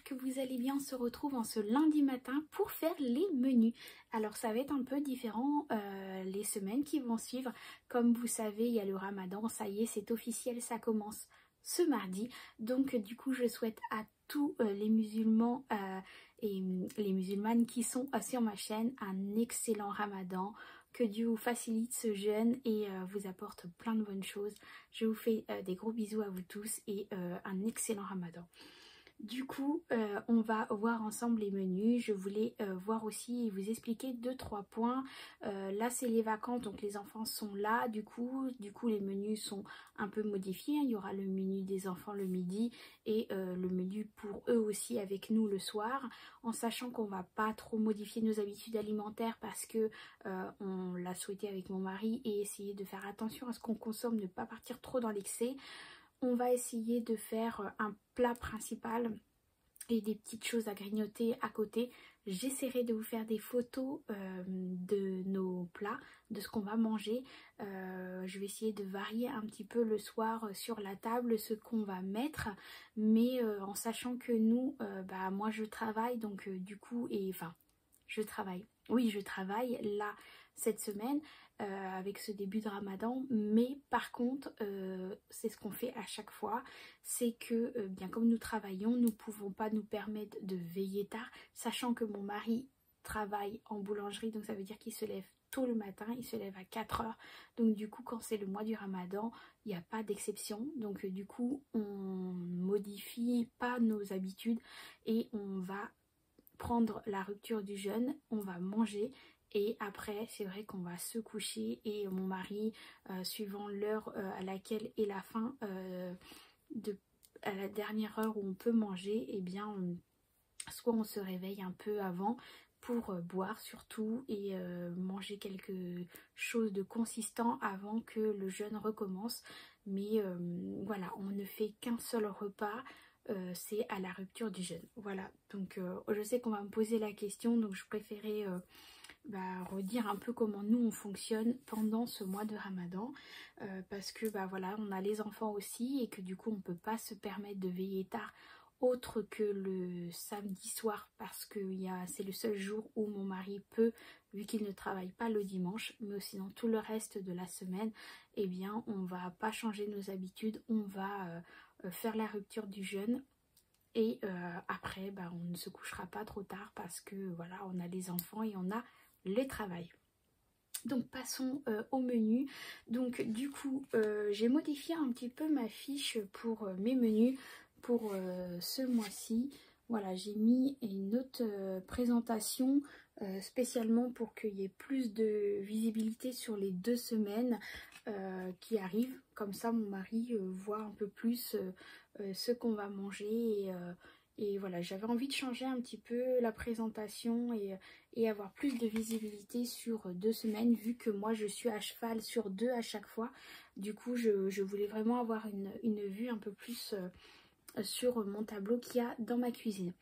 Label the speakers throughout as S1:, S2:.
S1: que vous allez bien. On se retrouve en ce lundi matin pour faire les menus. Alors ça va être un peu différent les semaines qui vont suivre. Comme vous savez, il y a le ramadan, ça y est, c'est officiel, ça commence ce mardi. Donc du coup, je souhaite à tous les musulmans et les musulmanes qui sont sur ma chaîne un excellent ramadan. Que Dieu vous facilite ce jeûne et vous apporte plein de bonnes choses. Je vous fais des gros bisous à vous tous et un excellent ramadan. Du coup, on va voir ensemble les menus. Je voulais voir aussi et vous expliquer 2-3 points. Là, c'est les vacances, donc les enfants sont là. Du coup, les menus sont un peu modifiés. Il y aura le menu des enfants le midi et le menu pour eux aussi avec nous le soir. En sachant qu'on va pas trop modifier nos habitudes alimentaires parce que on l'a souhaité avec mon mari et essayer de faire attention à ce qu'on consomme, ne pas partir trop dans l'excès. On va essayer de faire un plat principal et des petites choses à grignoter à côté. J'essaierai de vous faire des photos de nos plats, de ce qu'on va manger. Je vais essayer de varier un petit peu le soir sur la table ce qu'on va mettre. Mais en sachant que nous, moi je travaille donc du coup, je travaille. Oui, je travaille là cette semaine avec ce début de ramadan, mais par contre c'est ce qu'on fait à chaque fois, c'est que bien comme nous travaillons, nous ne pouvons pas nous permettre de veiller tard, sachant que mon mari travaille en boulangerie, donc ça veut dire qu'il se lève tôt le matin, il se lève à 4 heures, donc du coup quand c'est le mois du ramadan, il n'y a pas d'exception, donc du coup on modifie pas nos habitudes et on va prendre la rupture du jeûne, on va manger et après c'est vrai qu'on va se coucher et mon mari suivant l'heure à laquelle est la fin à la dernière heure où on peut manger, et bien soit on se réveille un peu avant pour boire surtout et manger quelque chose de consistant avant que le jeûne recommence, mais voilà, on ne fait qu'un seul repas. C'est à la rupture du jeûne. Voilà, donc je sais qu'on va me poser la question, donc je préférais redire un peu comment nous on fonctionne pendant ce mois de ramadan, parce que voilà, on a les enfants aussi et que du coup on peut pas se permettre de veiller tard autre que le samedi soir, parce que c'est le seul jour où mon mari peut, vu qu'il ne travaille pas le dimanche, mais sinon tout le reste de la semaine, eh bien on va pas changer nos habitudes, on va faire la rupture du jeûne et après on ne se couchera pas trop tard parce que voilà, on a les enfants et on a le travail. Donc passons au menu. Donc du coup j'ai modifié un petit peu ma fiche pour mes menus pour ce mois-ci. Voilà, j'ai mis une autre présentation spécialement pour qu'il y ait plus de visibilité sur les 2 semaines qui arrivent. Comme ça mon mari voit un peu plus ce qu'on va manger et voilà, j'avais envie de changer un petit peu la présentation et avoir plus de visibilité sur 2 semaines, vu que moi je suis à cheval sur 2 à chaque fois. Du coup je voulais vraiment avoir une vue un peu plus sur mon tableau qu'il y a dans ma cuisine.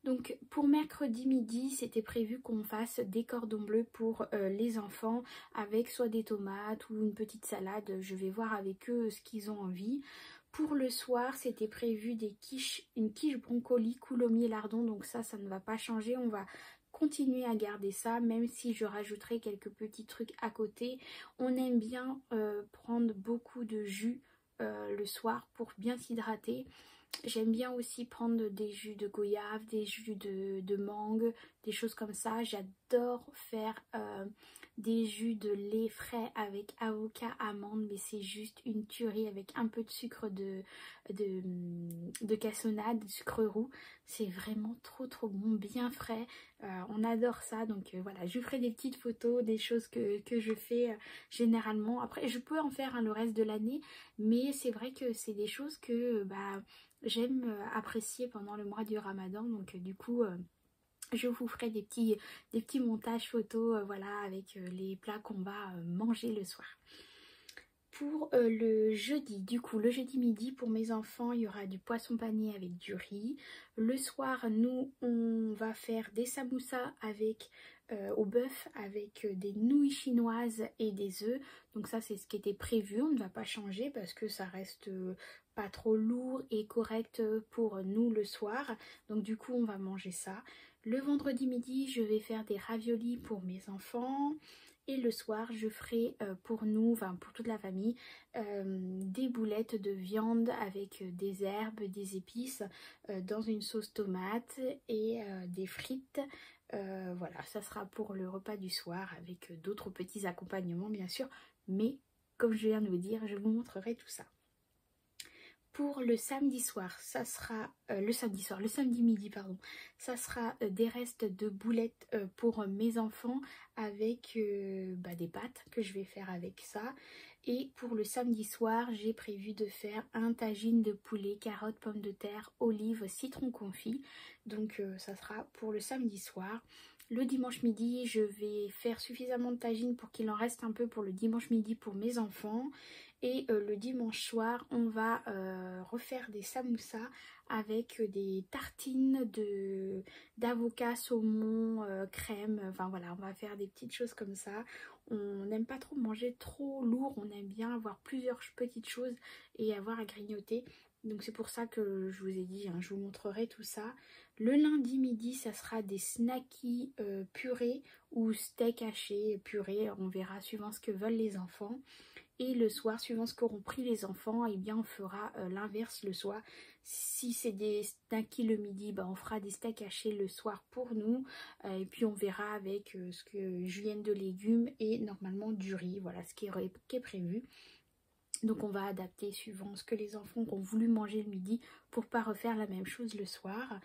S1: Donc pour mercredi midi, c'était prévu qu'on fasse des cordons bleus pour les enfants avec soit des tomates ou une petite salade. Je vais voir avec eux ce qu'ils ont envie. Pour le soir, c'était prévu une quiche brocoli, coulomiers et lardons. Donc ça ne va pas changer. On va continuer à garder ça, même si je rajouterai quelques petits trucs à côté. On aime bien prendre beaucoup de jus le soir pour bien s'hydrater. J'aime bien aussi prendre des jus de goyave, des jus de mangue, des choses comme ça. J'adore faire des jus de lait frais avec avocat, amande, mais c'est juste une tuerie avec un peu de sucre de cassonade, de sucre roux. C'est vraiment trop bon, bien frais. On adore ça, donc voilà, je vous ferai des petites photos, des choses que je fais généralement. Après, je peux en faire le reste de l'année, mais c'est vrai que c'est des choses que j'aime apprécier pendant le mois du ramadan, donc du coup je vous ferai des petits montages photos voilà, avec les plats qu'on va manger le soir. Pour le jeudi, du coup le jeudi midi pour mes enfants, il y aura du poisson pané avec du riz. Le soir, nous on va faire des samoussas avec au bœuf avec des nouilles chinoises et des œufs. Donc ça c'est ce qui était prévu, on ne va pas changer parce que ça reste pas trop lourd et correct pour nous le soir. Donc du coup on va manger ça. Le vendredi midi je vais faire des raviolis pour mes enfants. Et le soir, je ferai pour nous, enfin pour toute la famille, des boulettes de viande avec des herbes, des épices dans une sauce tomate et des frites. Voilà, ça sera pour le repas du soir avec d'autres petits accompagnements bien sûr. Mais comme je viens de vous dire, je vous montrerai tout ça. Pour le samedi soir, ça sera le samedi midi, pardon, ça sera des restes de boulettes pour mes enfants avec des pâtes que je vais faire avec ça. Et pour le samedi soir, j'ai prévu de faire un tagine de poulet, carottes, pommes de terre, olives, citron confit. Donc ça sera pour le samedi soir. Le dimanche midi, je vais faire suffisamment de tagine pour qu'il en reste un peu pour le dimanche midi pour mes enfants. Et le dimanche soir, on va refaire des samoussas avec des tartines d'avocat, saumon, crème. Enfin voilà, on va faire des petites choses comme ça. On n'aime pas trop manger trop lourd, on aime bien avoir plusieurs petites choses et avoir à grignoter. Donc c'est pour ça que je vous ai dit, hein, je vous montrerai tout ça. Le lundi midi, ça sera des snackies purées ou steak haché purée. On verra suivant ce que veulent les enfants. Et le soir, suivant ce qu'auront pris les enfants, eh bien on fera l'inverse le soir. Si c'est des snackies le midi, on fera des steaks hachés le soir pour nous. Et puis on verra avec ce que julienne de légumes et normalement du riz. Voilà ce qui est prévu. Donc on va adapter suivant ce que les enfants ont voulu manger le midi pour pas refaire la même chose le soir.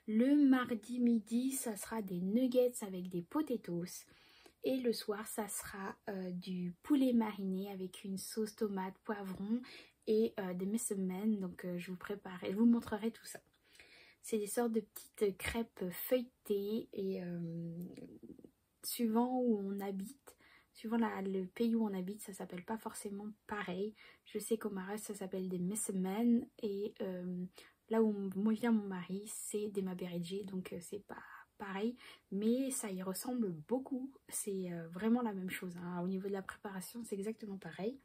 S1: Le mardi midi, ça sera des nuggets avec des potatoes. Et le soir, ça sera du poulet mariné avec une sauce tomate, poivron et des messemen. Donc je vous montrerai tout ça. C'est des sortes de petites crêpes feuilletées et suivant où on habite, suivant le pays où on habite, ça s'appelle pas forcément pareil. Je sais qu'au Maroc, ça s'appelle des messemen et là où vient mon mari, c'est des maberedje, donc c'est pas pareil, mais ça y ressemble beaucoup. C'est vraiment la même chose, hein. Au niveau de la préparation, c'est exactement pareil.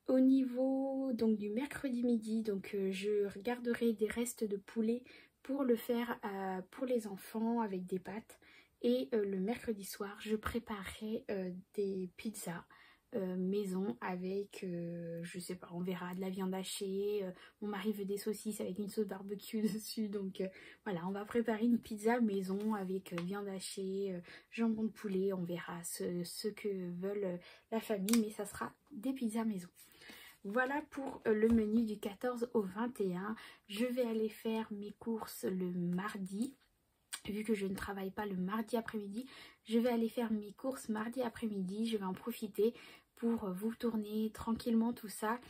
S1: Au niveau donc du mercredi midi, donc je garderai des restes de poulet pour le faire pour les enfants avec des pâtes. Et le mercredi soir, je préparerai des pizzas maison avec, je sais pas, on verra, de la viande hachée. Mon mari veut des saucisses avec une sauce barbecue dessus. Donc voilà, on va préparer une pizza maison avec viande hachée, jambon de poulet. On verra ce que veulent la famille, mais ça sera des pizzas maison. Voilà pour le menu du 14 au 21. Je vais aller faire mes courses le mardi. Vu que je ne travaille pas le mardi après-midi, je vais aller faire mes courses mardi après-midi. Je vais en profiter pour vous tourner tranquillement tout ça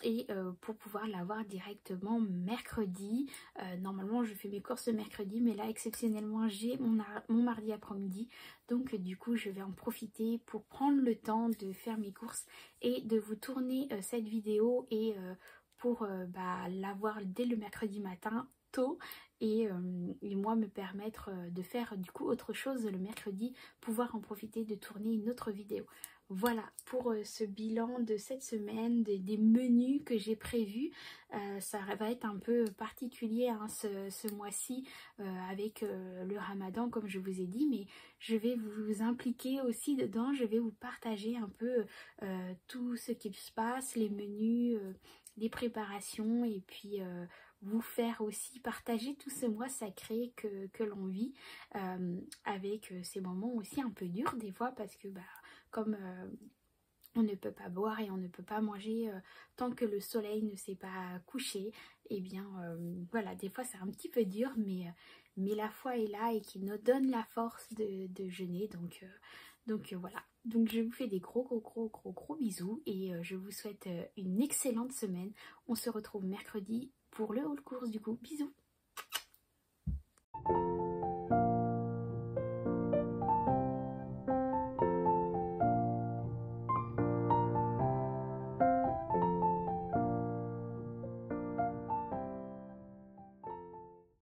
S1: et pour pouvoir l'avoir directement mercredi. Normalement je fais mes courses le mercredi, mais là exceptionnellement j'ai mon mardi après-midi, donc du coup je vais en profiter pour prendre le temps de faire mes courses et de vous tourner cette vidéo et pour l'avoir dès le mercredi matin tôt et moi me permettre de faire du coup autre chose le mercredi, pouvoir en profiter de tourner une autre vidéo. Voilà pour ce bilan de cette semaine, des menus que j'ai prévus. Ça va être un peu particulier hein, ce mois-ci avec le ramadan comme je vous ai dit, mais je vais vous impliquer aussi dedans, je vais vous partager un peu tout ce qui se passe, les menus, les préparations et puis vous faire aussi partager tout ce mois sacré que l'on vit avec ces moments aussi un peu durs des fois parce que comme on ne peut pas boire et on ne peut pas manger tant que le soleil ne s'est pas couché, et bien voilà, des fois c'est un petit peu dur, mais la foi est là et qui nous donne la force de jeûner, donc voilà. Donc je vous fais des gros bisous et je vous souhaite une excellente semaine. On se retrouve mercredi pour le haul course du coup. Bisous.